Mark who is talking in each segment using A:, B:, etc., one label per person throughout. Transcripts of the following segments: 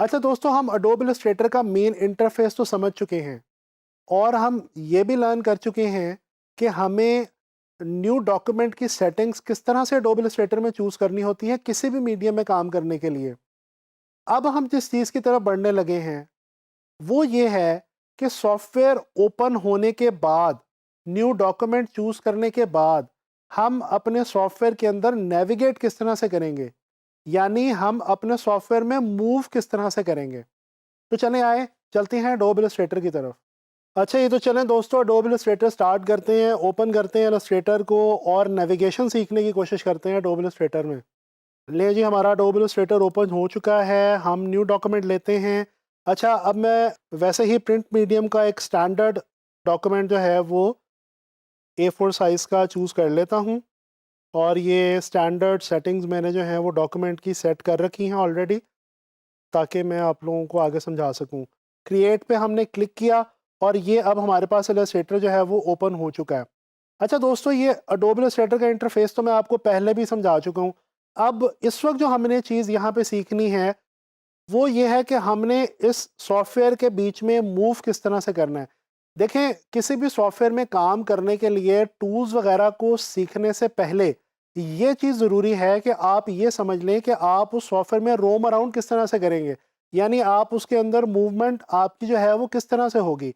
A: अच्छा दोस्तों, हम अडोब इलस्ट्रेटर का मेन इंटरफेस तो समझ चुके हैं और हम ये भी लर्न कर चुके हैं कि हमें न्यू डॉक्यूमेंट की सेटिंग्स किस तरह से अडोब इलस्ट्रेटर में चूज़ करनी होती है किसी भी मीडियम में काम करने के लिए। अब हम जिस चीज़ की तरफ बढ़ने लगे हैं वो ये है कि सॉफ्टवेयर ओपन होने के बाद, न्यू डॉक्यूमेंट चूज़ करने के बाद, हम अपने सॉफ्टवेयर के अंदर नेविगेट किस तरह से करेंगे, यानी हम अपने सॉफ्टवेयर में मूव किस तरह से करेंगे। तो चलें आए, चलते हैं एडोब इलस्ट्रेटर की तरफ। अच्छा, ये तो चलें दोस्तों, एडोब इलस्ट्रेटर स्टार्ट करते हैं, ओपन करते हैं इलस्ट्रेटर को और नेविगेशन सीखने की कोशिश करते हैं एडोब इलस्ट्रेटर में। ले जी, हमारा एडोब इलस्ट्रेटर ओपन हो चुका है, हम न्यू डॉक्यूमेंट लेते हैं। अच्छा, अब मैं वैसे ही प्रिंट मीडियम का एक स्टैंडर्ड डॉक्यूमेंट जो है वो A4 साइज़ का चूज़ कर लेता हूँ और ये स्टैंडर्ड सेटिंग्स मैंने जो है वो डॉक्यूमेंट की सेट कर रखी हैं ऑलरेडी, ताकि मैं आप लोगों को आगे समझा सकूं। क्रिएट पे हमने क्लिक किया और ये अब हमारे पास इलस्ट्रेटर जो है वो ओपन हो चुका है। अच्छा दोस्तों, ये अडोब इलस्ट्रेटर का इंटरफेस तो मैं आपको पहले भी समझा चुका हूँ। अब इस वक्त जो हमने चीज़ यहाँ पे सीखनी है वो ये है कि हमने इस सॉफ्टवेयर के बीच में मूव किस तरह से करना है। देखें, किसी भी सॉफ्टवेयर में काम करने के लिए टूल्स वगैरह को सीखने से पहले ये चीज़ ज़रूरी है कि आप ये समझ लें कि आप उस सॉफ्टवेयर में रोम अराउंड किस तरह से करेंगे, यानी आप उसके अंदर मूवमेंट आपकी जो है वो किस तरह से होगी।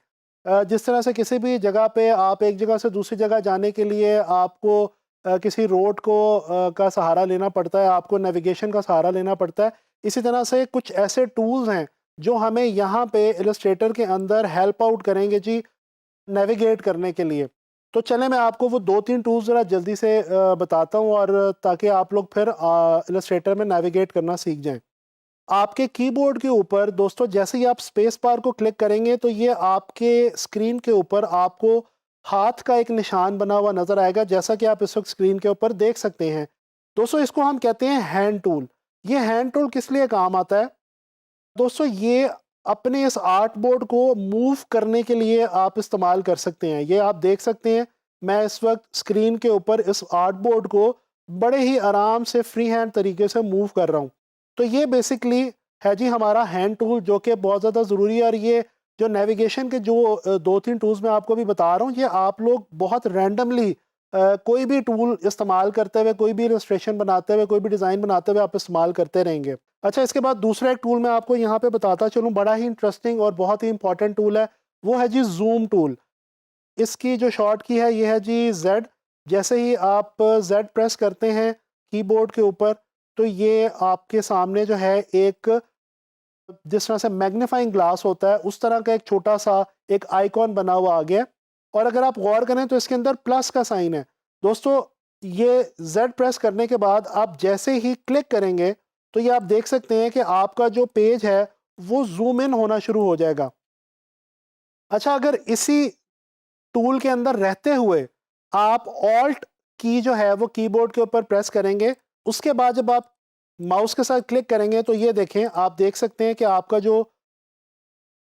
A: जिस तरह से किसी भी जगह पे आप एक जगह से दूसरी जगह जाने के लिए आपको किसी रोड को का सहारा लेना पड़ता है, आपको नेविगेशन का सहारा लेना पड़ता है। इसी तरह से कुछ ऐसे टूल्स हैं जो हमें यहाँ पे इलस्ट्रेटर के अंदर हेल्प आउट करेंगे जी, नेविगेट करने के लिए। तो चलें, मैं आपको वो 2-3 टूल्स ज़रा जल्दी से बताता हूँ और ताकि आप लोग फिर इलस्ट्रेटर में नेविगेट करना सीख जाएँ। आपके कीबोर्ड के ऊपर दोस्तों जैसे ही आप स्पेस बार को क्लिक करेंगे तो ये आपके स्क्रीन के ऊपर आपको हाथ का एक निशान बना हुआ नज़र आएगा, जैसा कि आप इस वक्त स्क्रीन के ऊपर देख सकते हैं। दोस्तों, इसको हम कहते हैं हैंड टूल। ये हैंड टूल किस लिए काम आता है? दोस्तों, ये अपने इस आर्ट बोर्ड को मूव करने के लिए आप इस्तेमाल कर सकते हैं। ये आप देख सकते हैं, मैं इस वक्त स्क्रीन के ऊपर इस आर्ट बोर्ड को बड़े ही आराम से फ्री हैंड तरीके से मूव कर रहा हूँ। तो ये बेसिकली है जी हमारा हैंड टूल, जो कि बहुत ज़्यादा ज़रूरी है। और ये जो नेविगेशन के जो 2-3 टूल्स मैं आपको भी बता रहा हूँ, ये आप लोग बहुत रैंडमली कोई भी टूल इस्तेमाल करते हुए, कोई भी इलस्ट्रेशन बनाते हुए, कोई भी डिज़ाइन बनाते हुए आप इस्तेमाल करते रहेंगे। अच्छा, इसके बाद दूसरा एक टूल मैं आपको यहाँ पे बताता चलूँ, बड़ा ही इंटरेस्टिंग और बहुत ही इंपॉर्टेंट टूल है, वो है जी ज़ूम टूल। इसकी जो शॉर्ट की है ये है जी Z। जैसे ही आप Z प्रेस करते हैं कीबोर्ड के ऊपर, तो ये आपके सामने जो है एक, जिस तरह से मैग्नीफाइंग ग्लास होता है उस तरह का एक छोटा सा एक आइकॉन बना हुआ आ गया है। और अगर आप गौर करें तो इसके अंदर प्लस का साइन है। दोस्तों, ये Z प्रेस करने के बाद आप जैसे ही क्लिक करेंगे तो ये आप देख सकते हैं कि आपका जो पेज है वो जूम इन होना शुरू हो जाएगा। अच्छा, अगर इसी टूल के अंदर रहते हुए आप ऑल्ट की जो है वो कीबोर्ड के ऊपर प्रेस करेंगे, उसके बाद जब आप माउस के साथ क्लिक करेंगे तो ये देखें, आप देख सकते हैं कि आपका जो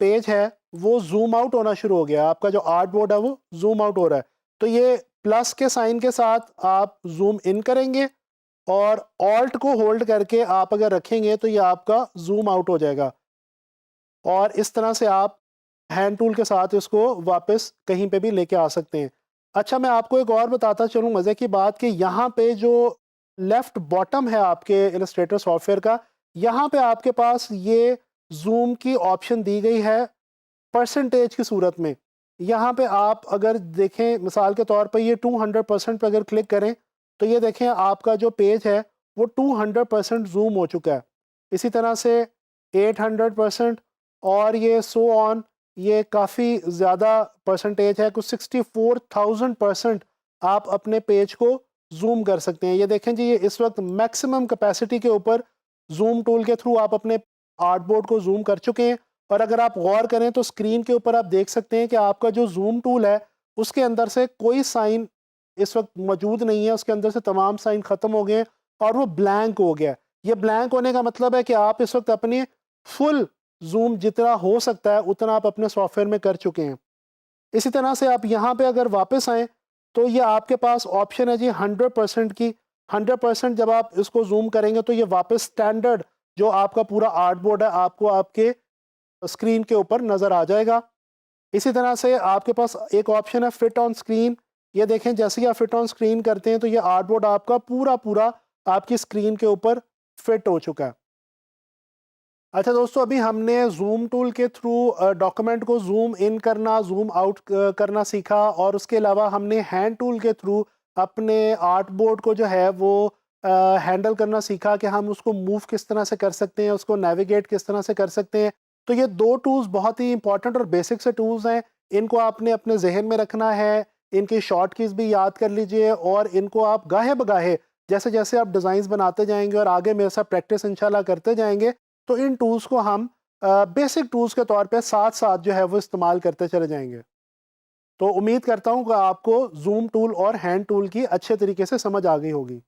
A: पेज है वो जूम आउट होना शुरू हो गया। आपका जो आर्ट बोर्ड है वो जूम आउट हो रहा है। तो ये प्लस के साइन के साथ आप जूम इन करेंगे और ऑल्ट को होल्ड करके आप अगर रखेंगे तो ये आपका जूम आउट हो जाएगा। और इस तरह से आप हैंड टूल के साथ इसको वापस कहीं पे भी लेके आ सकते हैं। अच्छा, मैं आपको एक और बताता चलूँ मज़े की बात कि यहाँ पे जो लेफ़्ट बॉटम है आपके इलस्ट्रेटर सॉफ्टवेयर का, यहाँ पे आपके पास ये ज़ूम की ऑप्शन दी गई है परसेंटेज की सूरत में। यहाँ पे आप अगर देखें, मिसाल के तौर पे ये 200% पे अगर क्लिक करें तो ये देखें आपका जो पेज है वो 200% ज़ूम हो चुका है। इसी तरह से 800% और ये सो ऑन, ये काफ़ी ज़्यादा परसेंटेज है, कुछ 64,000% आप अपने पेज को ज़ूम कर सकते हैं। ये देखें जी, ये इस वक्त मैक्सिमम कैपेसिटी के ऊपर ज़ूम टूल के थ्रू आप अपने आर्ट बोर्ड को ज़ूम कर चुके हैं। और अगर आप गौर करें तो स्क्रीन के ऊपर आप देख सकते हैं कि आपका जो ज़ूम टूल है उसके अंदर से कोई साइन इस वक्त मौजूद नहीं है, उसके अंदर से तमाम साइन ख़त्म हो गए हैं और वो ब्लैंक हो गया। ये ब्लैंक होने का मतलब है कि आप इस वक्त अपनी फुल ज़ूम जितना हो सकता है उतना आप अपने सॉफ्टवेयर में कर चुके हैं। इसी तरह से आप यहाँ पे अगर वापस आएँ तो ये आपके पास ऑप्शन है जी 100% की। 100% जब आप इसको ज़ूम करेंगे तो ये वापस स्टैंडर्ड जो आपका पूरा आर्ट बोर्ड है आपको आपके स्क्रीन के ऊपर नज़र आ जाएगा। इसी तरह से आपके पास एक ऑप्शन है फिट ऑन स्क्रीन। ये देखें जैसे ही आप फिट ऑन स्क्रीन करते हैं तो ये आर्ट बोर्ड आपका पूरा पूरा आपकी स्क्रीन के ऊपर फिट हो चुका है। अच्छा दोस्तों, अभी हमने जूम टूल के थ्रू डॉक्यूमेंट को जूम इन करना, जूम आउट करना सीखा, और उसके अलावा हमने हैंड टूल के थ्रू अपने आर्ट बोर्ड को जो है वो हैंडल करना सीखा कि हम उसको मूव किस तरह से कर सकते हैं, उसको नेविगेट किस तरह से कर सकते हैं। तो ये दो टूल्स बहुत ही इंपॉर्टेंट और बेसिक से टूल्स हैं। इनको आपने अपने जहन में रखना है, इनकी शॉर्ट कीज भी याद कर लीजिए, और इनको आप गाहे बगाहे जैसे जैसे आप डिज़ाइंस बनाते जाएंगे और आगे मेरे साथ प्रैक्टिस इंशाल्लाह करते जाएंगे, तो इन टूल्स को हम बेसिक टूल्स के तौर पे साथ साथ जो है वो इस्तेमाल करते चले जाएंगे। तो उम्मीद करता हूँ कि आपको जूम टूल और हैंड टूल की अच्छे तरीके से समझ आ गई होगी।